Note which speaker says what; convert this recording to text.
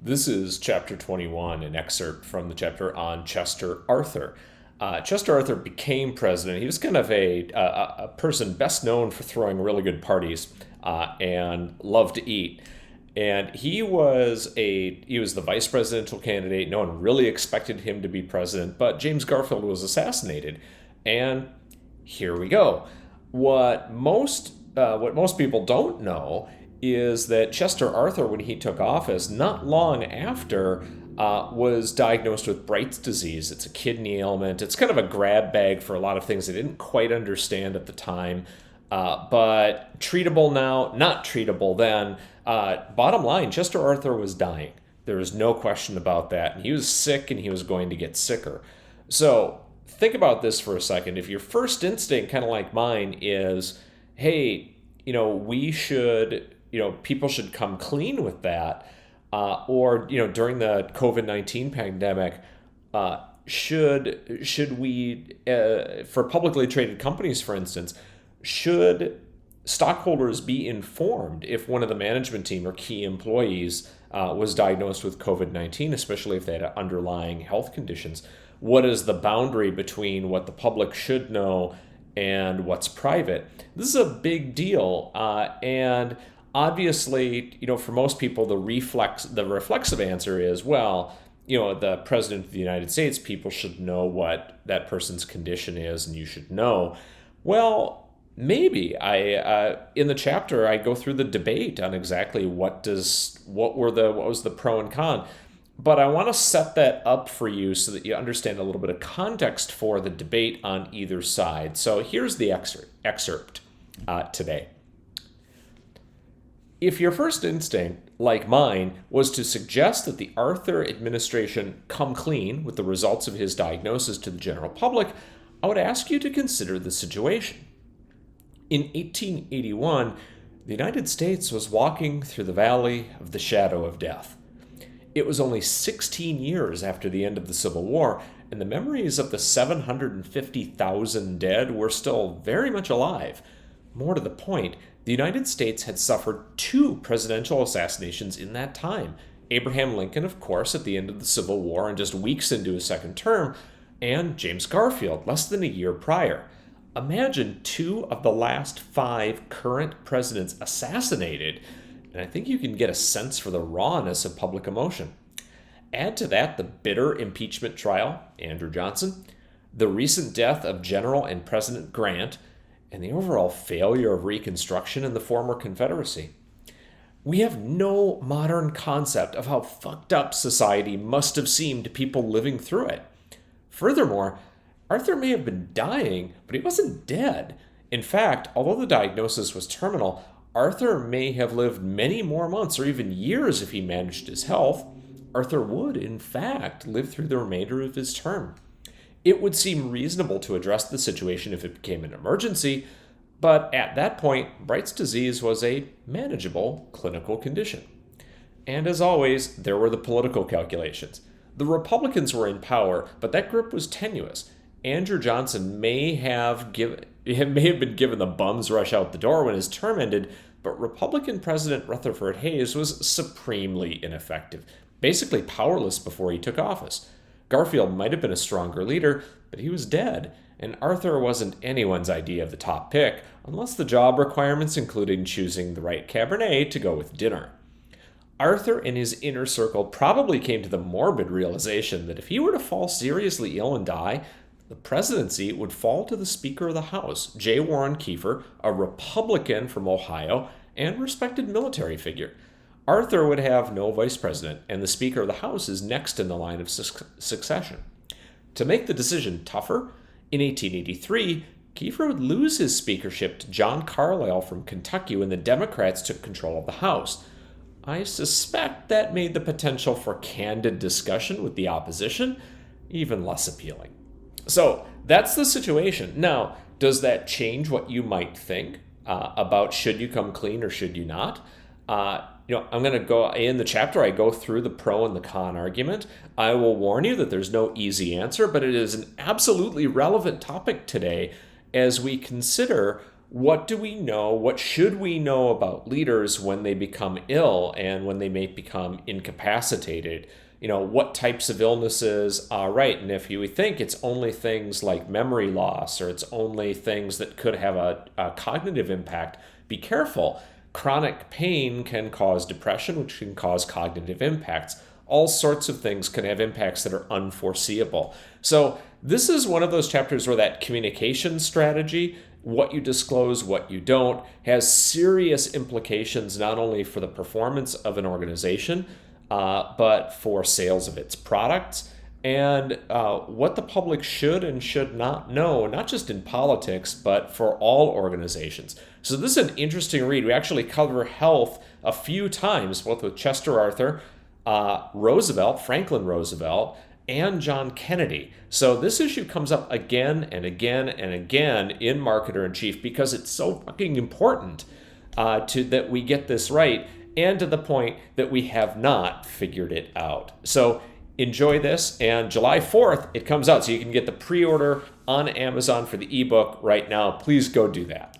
Speaker 1: This is chapter 21, an excerpt from the chapter on Chester Arthur. Chester Arthur became president. He was kind of a person best known for throwing really good parties and loved to eat. And he was the vice presidential candidate. No one really expected him to be president, but James Garfield was assassinated. And here we go. What most people don't know is that Chester Arthur, when he took office, not long after, was diagnosed with Bright's disease. It's a kidney ailment. It's kind of a grab bag for a lot of things they didn't quite understand at the time, but treatable now, not treatable then. Bottom line, Chester Arthur was dying. There was no question about that. And he was sick, and he was going to get sicker. So think about this for a second. If your first instinct, kind of like mine, is, hey, people should come clean with that, or during the COVID-19 pandemic, should we, for publicly traded companies, for instance, should stockholders be informed if one of the management team or key employees was diagnosed with COVID-19, especially if they had underlying health conditions? What is the boundary between what the public should know and what's private? This is a big deal, and obviously, for most people, the reflexive answer is, well, the president of the United States, people should know what that person's condition is, and you should know. Well, maybe in the chapter I go through the debate on exactly what was the pro and con. But I want to set that up for you so that you understand a little bit of context for the debate on either side. So here's the excerpt today. If your first instinct, like mine, was to suggest that the Arthur administration come clean with the results of his diagnosis to the general public, I would ask you to consider the situation. In 1881, the United States was walking through the valley of the shadow of death. It was only 16 years after the end of the Civil War, and the memories of the 750,000 dead were still very much alive. More to the point, the United States had suffered 2 presidential assassinations in that time. Abraham Lincoln, of course, at the end of the Civil War and just weeks into his second term, and James Garfield, less than a year prior. Imagine 2 of the last 5 current presidents assassinated, and I think you can get a sense for the rawness of public emotion. Add to that the bitter impeachment trial, Andrew Johnson, the recent death of General and President Grant, and the overall failure of Reconstruction in the former Confederacy. We have no modern concept of how fucked up society must have seemed to people living through it. Furthermore, Arthur may have been dying, but he wasn't dead. In fact, although the diagnosis was terminal, Arthur may have lived many more months or even years if he managed his health. Arthur would, in fact, live through the remainder of his term. It would seem reasonable to address the situation if it became an emergency, but at that point, Bright's disease was a manageable clinical condition. And as always, there were the political calculations. The Republicans were in power, but that grip was tenuous. Andrew Johnson may have been given the bum's rush out the door when his term ended, but Republican President Rutherford Hayes was supremely ineffective, basically powerless before he took office. Garfield might have been a stronger leader, but he was dead, and Arthur wasn't anyone's idea of the top pick, unless the job requirements included choosing the right Cabernet to go with dinner. Arthur and his inner circle probably came to the morbid realization that if he were to fall seriously ill and die, the presidency would fall to the Speaker of the House, J. Warren Keifer, a Republican from Ohio and respected military figure. Arthur would have no vice president, and the Speaker of the House is next in the line of succession. To make the decision tougher, in 1883, Keifer would lose his speakership to John Carlisle from Kentucky when the Democrats took control of the House. I suspect that made the potential for candid discussion with the opposition even less appealing. So that's the situation. Now, does that change what you might think about should you come clean or should you not? I'm going to go in the chapter, I go through the pro and the con argument. I will warn you that there's no easy answer, but it is an absolutely relevant topic today as we consider what do we know? What should we know about leaders when they become ill and when they may become incapacitated? What types of illnesses are right? And if you think it's only things like memory loss or it's only things that could have a cognitive impact, be careful. Chronic pain can cause depression, which can cause cognitive impacts. All sorts of things can have impacts that are unforeseeable. So this is one of those chapters where that communication strategy, what you disclose, what you don't, has serious implications not only for the performance of an organization, but for sales of its products and what the public should and should not know, not just in politics, but for all organizations. So this is an interesting read. We actually cover health a few times, both with Chester Arthur, Roosevelt, Franklin Roosevelt, and John Kennedy. So this issue comes up again and again and again in Marketer in Chief because it's so fucking important that we get this right, and to the point that we have not figured it out. So enjoy this, and July 4th it comes out, so you can get the pre-order on Amazon for the ebook right now. Please go do that.